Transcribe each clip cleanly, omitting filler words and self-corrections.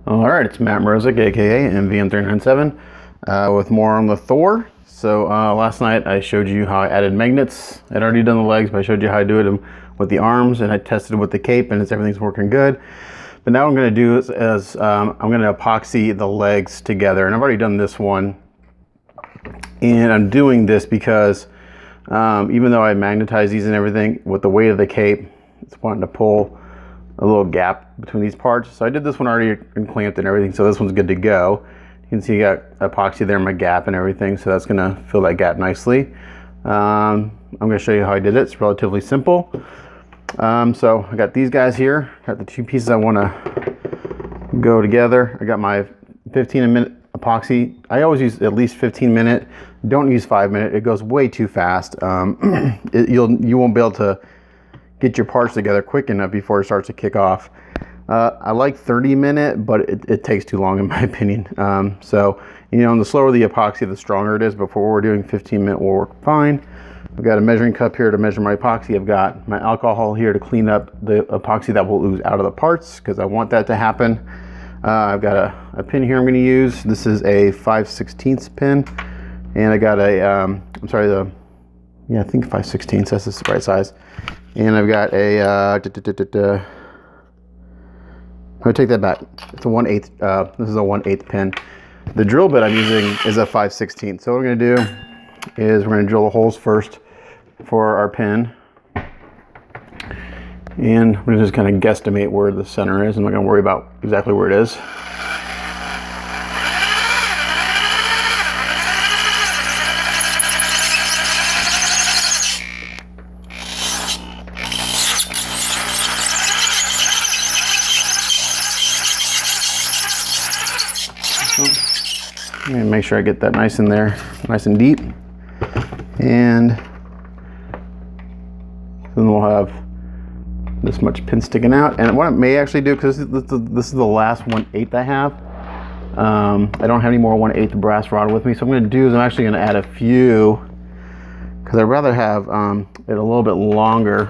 Alright, it's Matt Mrozik, aka MVM397, with more on the Thor. So last night I showed you how I added magnets. I'd already done the legs, but I showed you how I do it with the arms, and I tested with the cape, and everything's working good. But now what I'm going to do is I'm going to epoxy the legs together, and I've already done this one. And I'm doing this because even though I magnetize these and everything, with the weight of the cape, it's wanting to pull a little gap between these parts. So I did this one already and clamped and everything, so this one's good to go. You can see you got epoxy there in my gap and everything, so that's gonna fill that gap nicely. I'm gonna show you how I did it. It's relatively simple. So I got these guys here, got the two pieces I wanna go together. I got my 15-minute epoxy. I always use at least 15-minute. Don't use 5-minute, it goes way too fast. You won't be able to get your parts together quick enough before it starts to kick off. I like 30-minute, but it takes too long in my opinion. So, you know, the slower the epoxy, the stronger it is. Before we're doing 15-minute will work fine. I've got a measuring cup here to measure my epoxy. I've got my alcohol here to clean up the epoxy that will ooze out of the parts, because I want that to happen. I've got a pin here I'm going to use. This is a 5/16 pin, and I got a, I think 5/16, that's the right size. And I've got a, I'm gonna take that back. It's a 1/8, this is a 1/8 pin. The drill bit I'm using is a 5/16. So what we're gonna do is we're gonna drill the holes first for our pin. And we're gonna just kind of guesstimate where the center is. I'm not gonna worry about exactly where it is. And make sure I get that nice in there, nice and deep. And then we'll have this much pin sticking out. And what I may actually do, because this is the last 1/8 I have, I don't have any more 1/8 brass rod with me. So what I'm going to do is I'm actually going to add a few, because I'd rather have it a little bit longer.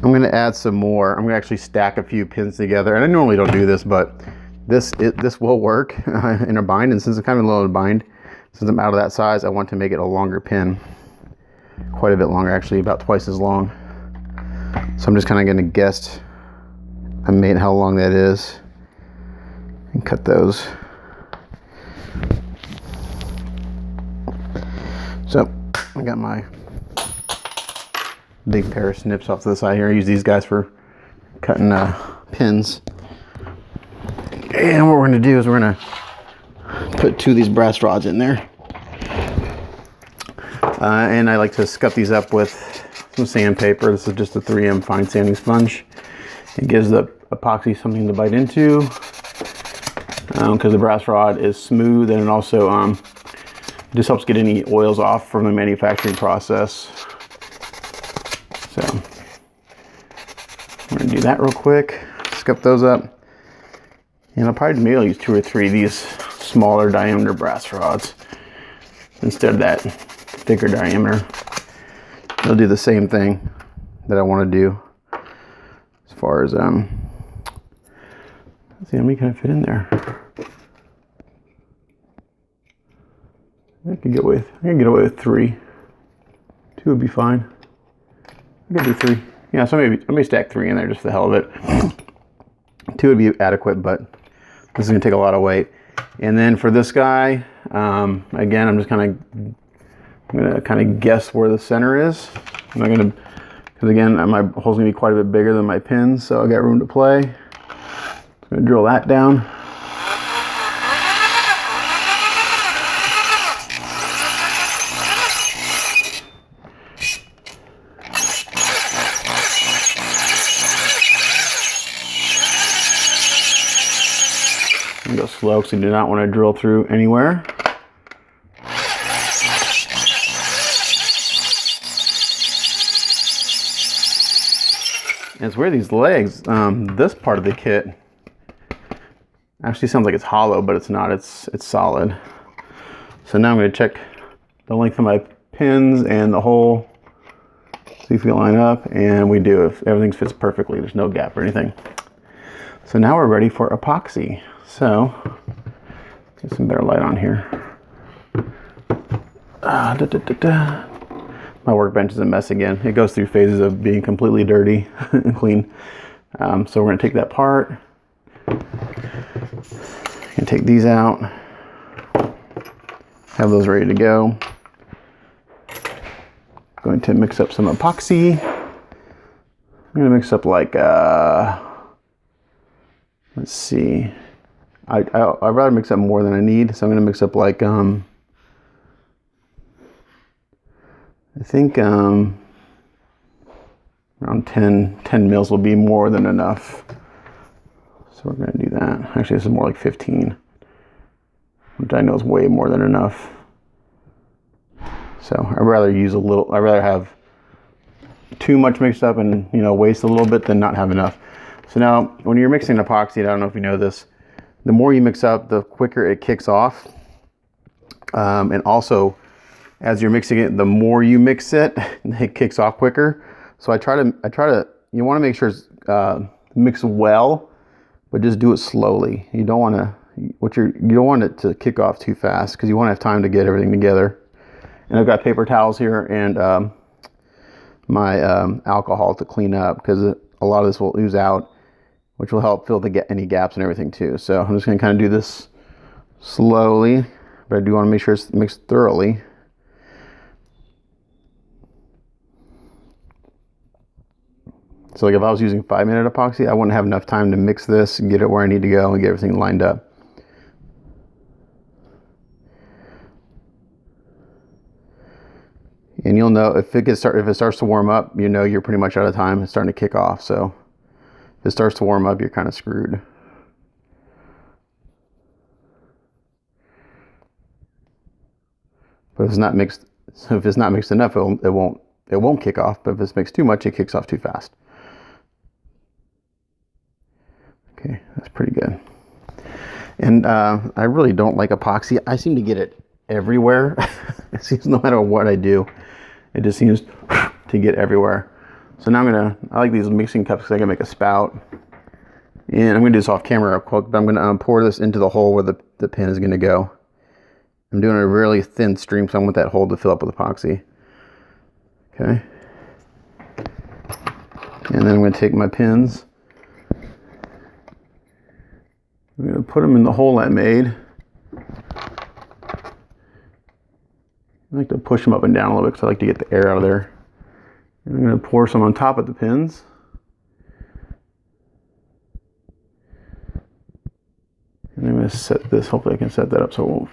I'm going to add some more. I'm going to actually stack a few pins together. And I normally don't do this, but this will work in a bind, and since it's kind of a little bind, since I'm out of that size, I want to make it a longer pin, quite a bit longer, actually about twice as long. So I'm just kind of going to guess how long that is and cut those. So I got my big pair of snips off to the side here. I use these guys for cutting pins. And what we're going to do is we're going to put 2 of these brass rods in there. And I like to scuff these up with some sandpaper. This is just a 3M fine sanding sponge. It gives the epoxy something to bite into, because the brass rod is smooth, and it also just helps get any oils off from the manufacturing process. So we're going to do that real quick, scuff those up. And I'll probably maybe use 2 or 3 of these smaller diameter brass rods instead of that thicker diameter. It'll do the same thing that I want to do as far as let's see how many can I fit in there. I can get away with 3. 2 would be fine. I could do 3. Yeah, so maybe stack 3 in there just for the hell of it. 2 would be adequate, but this is going to take a lot of weight. And then for this guy, again, I'm going to kind of guess where the center is. I'm not going to, because again, my hole's going to be quite a bit bigger than my pins, so I got room to play. I'm going to drill that down. And go slow, because I do not want to drill through anywhere. And it's weird, these legs, this part of the kit actually sounds like it's hollow, but it's not, it's solid. So now I'm going to check the length of my pins and the hole, see if we line up, and we do. If everything fits perfectly, there's no gap or anything. So now we're ready for epoxy. So, get some better light on here. My workbench is a mess again. It goes through phases of being completely dirty and clean. So we're gonna take that part and take these out. Have those ready to go. Going to mix up some epoxy. I'm gonna mix up like, let's see. I'd rather mix up more than I need, so I'm gonna mix up like, I think around 10 mils will be more than enough. So we're gonna do that. Actually, this is more like 15, which I know is way more than enough. So I'd rather use a little, I'd rather have too much mixed up and, you know, waste a little bit than not have enough. So now when you're mixing epoxy, I don't know if you know this, the more you mix up, the quicker it kicks off. And also, as you're mixing it, the more you mix it, it kicks off quicker. So I try to, you want to make sure it's mixed well, but just do it slowly. You don't want to, you don't want it to kick off too fast because you want to have time to get everything together. And I've got paper towels here and my alcohol to clean up because a lot of this will ooze out, which will help fill any gaps and everything too. So I'm just going to kind of do this slowly, but I do want to make sure it's mixed thoroughly. So like if I was using 5-minute epoxy, I wouldn't have enough time to mix this and get it where I need to go and get everything lined up. And you'll know if it starts to warm up, you know you're pretty much out of time. It's starting to kick off. So if it starts to warm up, you're kind of screwed. But if it's not mixed, so if it's not mixed enough, it won't kick off. But if it's mixed too much, it kicks off too fast. Okay, that's pretty good. And I really don't like epoxy. I seem to get it everywhere. It seems no matter what I do, it just seems to get everywhere. So now I like these mixing cups because I can make a spout. And I'm gonna do this off camera real quick, but I'm gonna pour this into the hole where the pin is gonna go. I'm doing a really thin stream, so I want that hole to fill up with epoxy. Okay. And then I'm gonna take my pins. I'm gonna put them in the hole I made. I like to push them up and down a little bit because I like to get the air out of there. And I'm going to pour some on top of the pins. And I'm going to set this, hopefully I can set that up so it won't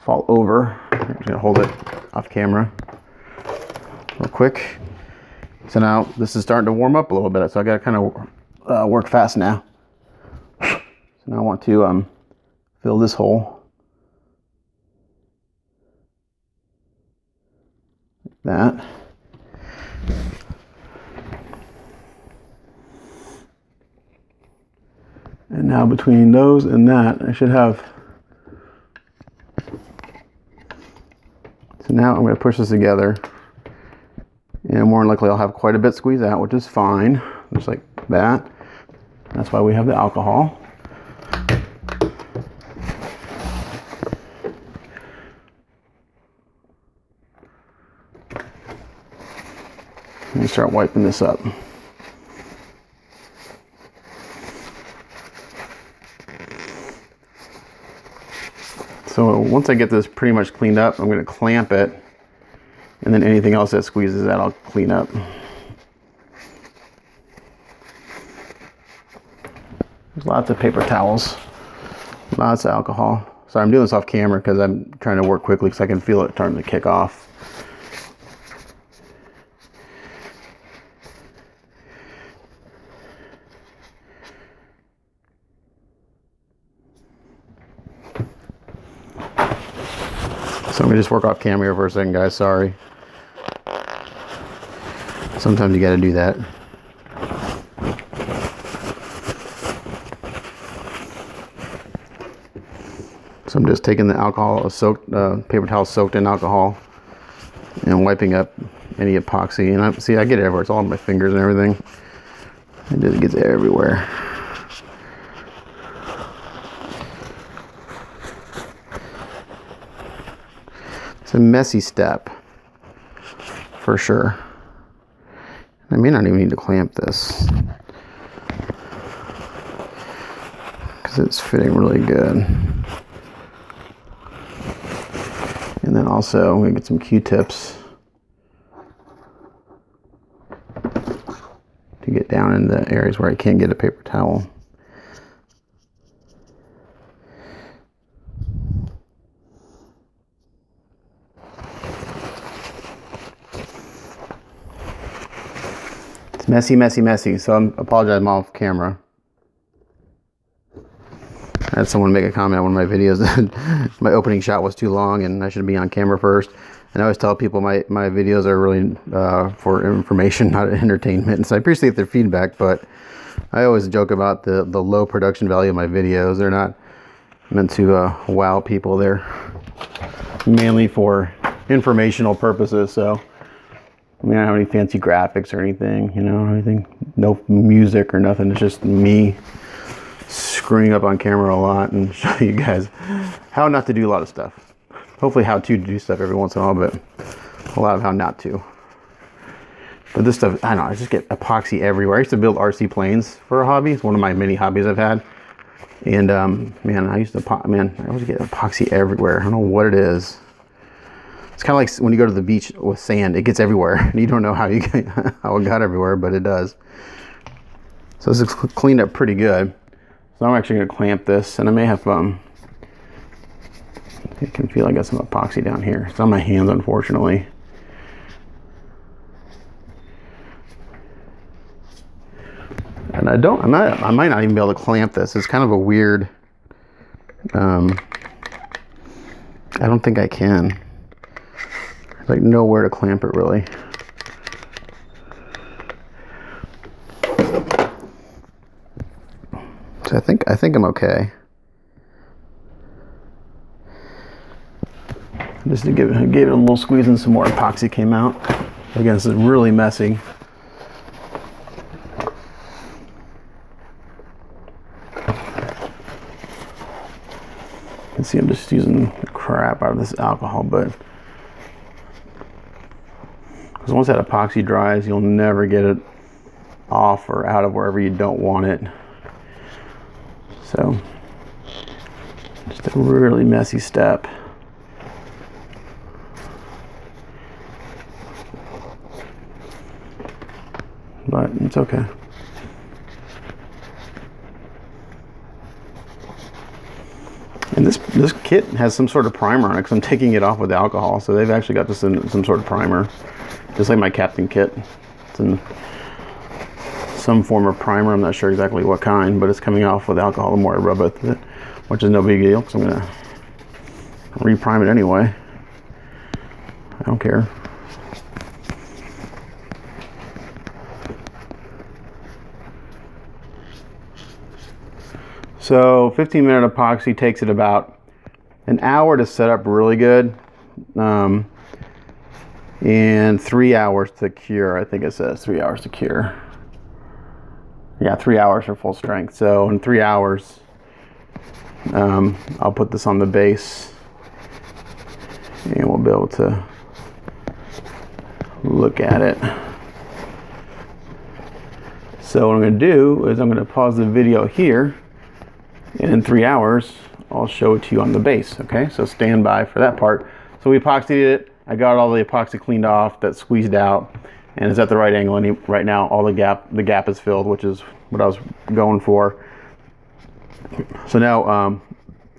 fall over. I'm just going to hold it off camera real quick. So now this is starting to warm up a little bit, so I got to kind of work fast now. So now I want to fill this hole. That. And now between those and that, I should have. So now I'm going to push this together. And more than likely I'll have quite a bit squeezed out, which is fine. Just like that. That's why we have the alcohol. Let me start wiping this up. So once I get this pretty much cleaned up, I'm going to clamp it, and then anything else that squeezes out, I'll clean up. There's lots of paper towels, lots of alcohol. Sorry, I'm doing this off camera because I'm trying to work quickly because I can feel it starting to kick off. So I'm gonna just work off camera for a second, guys. Sorry. Sometimes you gotta do that. So I'm just taking the alcohol, paper towel soaked in alcohol, and wiping up any epoxy. And I get it everywhere. It's all on my fingers and everything. It just gets everywhere. a messy step for sure. I may not even need to clamp this because it's fitting really good. And then also I'm gonna get some Q-tips to get down in the areas where I can't get a paper towel. It's messy, messy, messy, so I apologize, I'm off camera. I had someone make a comment on one of my videos that my opening shot was too long and I should be on camera first. And I always tell people my videos are really for information, not entertainment. And so I appreciate their feedback, but I always joke about the low production value of my videos. They're not meant to wow people. They're mainly for informational purposes. So I mean, I don't have any fancy graphics or anything, you know, anything, no music or nothing. It's just me screwing up on camera a lot and show you guys how not to do a lot of stuff. Hopefully how to do stuff every once in a while, but a lot of how not to. But this stuff, I don't know, I just get epoxy everywhere. I used to build RC planes for a hobby. It's one of my many hobbies I've had. And man, I always get epoxy everywhere. I don't know what it is. It's kind of like when you go to the beach with sand, it gets everywhere. And you don't know how how it got everywhere, but it does. So this is cleaned up pretty good. So I'm actually going to clamp this, and I may have, I can feel I got some epoxy down here. It's on my hands, unfortunately. And I might not even be able to clamp this. It's kind of a weird, I don't think I can. There's like nowhere to clamp it really. So I think I'm okay. Just to give it a little squeeze and some more epoxy came out. Again, this is really messy. You can see I'm just using the crap out of this alcohol, but because once that epoxy dries, you'll never get it off or out of wherever you don't want it. So, just a really messy step. But it's okay. And this kit has some sort of primer on it because I'm taking it off with alcohol. So they've actually got this in some sort of primer. Just like my Captain kit. It's in some form of primer. I'm not sure exactly what kind, but it's coming off with alcohol the more I rub it, which is no big deal because I'm going to reprime it anyway. I don't care. So 15-minute epoxy takes it about an hour to set up really good, and 3 hours to cure. I think it says 3 hours to cure. Yeah, 3 hours for full strength. So in 3 hours, I'll put this on the base and we'll be able to look at it. So what I'm going to do is I'm going to pause the video here, and in 3 hours I'll show it to you on the base. Okay, so stand by for that part. So we epoxied it. I got all the epoxy cleaned off, that squeezed out, and it's at the right angle. And right now all the gap is filled, which is what I was going for. So now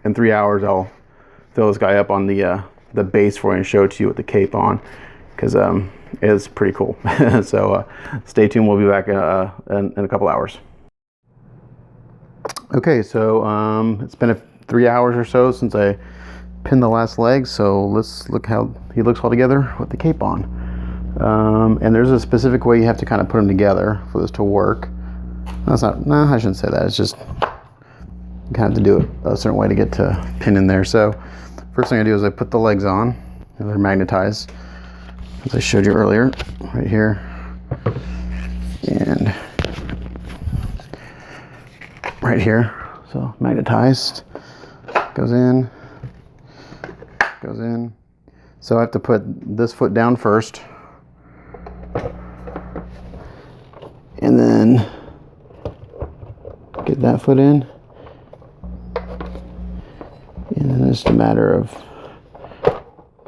in 3 hours I'll fill this guy up on the base for you and show it to you with the cape on, because it's pretty cool. So stay tuned. We'll be back in a couple hours. Okay, so it's been 3 hours or so since I pinned the last leg, so let's look how he looks all together with the cape on. And there's a specific way you have to kind of put them together for this to work. That's not, no, I shouldn't say that. It's just you kind of have to do it a certain way to get to pin in there. So first thing I do is I put the legs on, and they're magnetized, as I showed you earlier, right here. And right here, so magnetized, goes in. So I have to put this foot down first, and then get that foot in, and then it's a matter of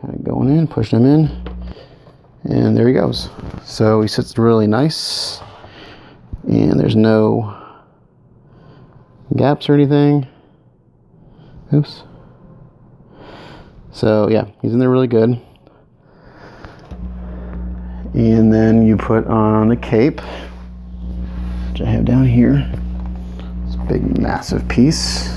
kind of going in, pushing him in, and there he goes. So he sits really nice, and there's no gaps or anything. Oops. So yeah, he's in there really good. And then you put on the cape, which I have down here. It's a big, massive piece.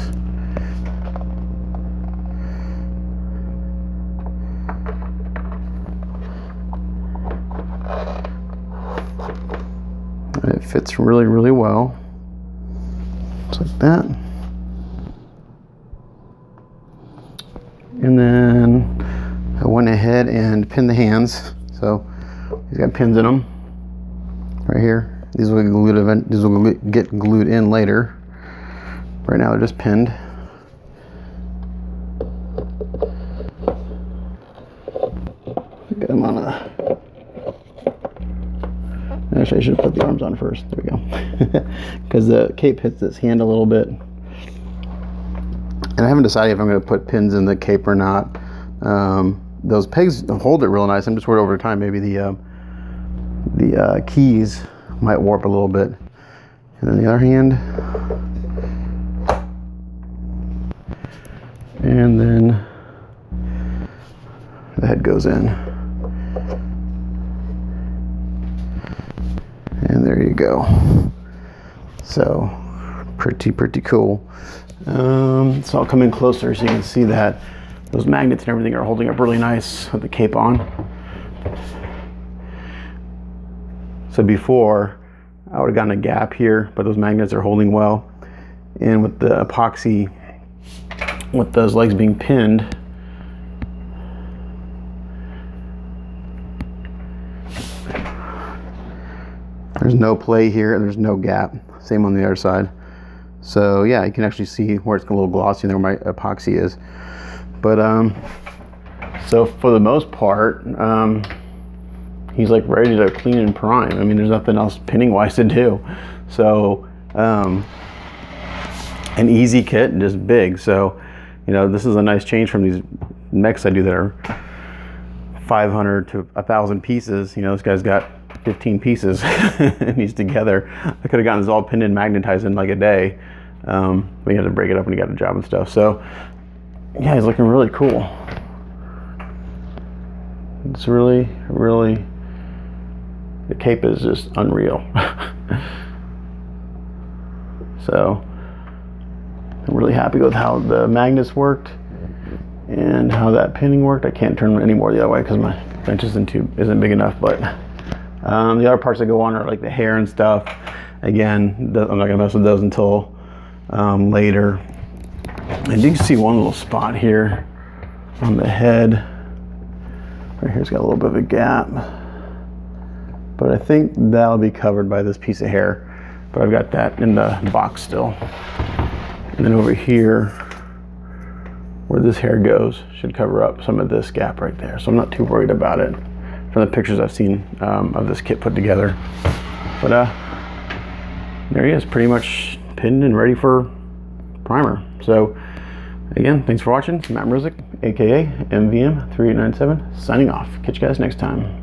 And it fits really, really well. Just like that. And then I went ahead and pinned the hands. So he's got pins in them right here. These will get glued in later. Right now they're just pinned. Get them on a. Actually, I should have put the arms on first. There we go. Because the cape hits this hand a little bit. And I haven't decided if I'm going to put pins in the cape or not. Those pegs hold it real nice. I'm just worried over time maybe the keys might warp a little bit. And then the other hand. And then the head goes in. And there you go. So pretty cool. So I'll come in closer so you can see that those magnets and everything are holding up really nice with the cape on. So before I would have gotten a gap here, but those magnets are holding well. And with the epoxy, with those legs being pinned, there's no play here and there's no gap. Same on the other side. So yeah, you can actually see where it's a little glossy there where my epoxy is. But so for the most part, he's like ready to clean and prime. I mean, there's nothing else pinning wise to do. So an easy kit and just big. So, you know, this is a nice change from these mechs I do that are 500 to 1,000 pieces. You know, this guy's got 15 pieces and he's together. I could have gotten this all pinned and magnetized in like a day. But you had to break it up when you got a job and stuff. So yeah, he's looking really cool. It's really, the cape is just unreal. So I'm really happy with how the magnets worked and how that pinning worked. I can't turn any more the other way because my bench isn't big enough, but the other parts that go on are like the hair and stuff. Again, I'm not gonna mess with those until later. And you can see one little spot here on the head. Right here's got a little bit of a gap, but I think that'll be covered by this piece of hair. But I've got that in the box still. And then over here, where this hair goes, should cover up some of this gap right there. So I'm not too worried about it from the pictures I've seen of this kit put together. But there he is, pretty much pinned and ready for primer. So again, thanks for watching. It's Matt Mrzik, aka MVM3897, signing off. Catch you guys next time.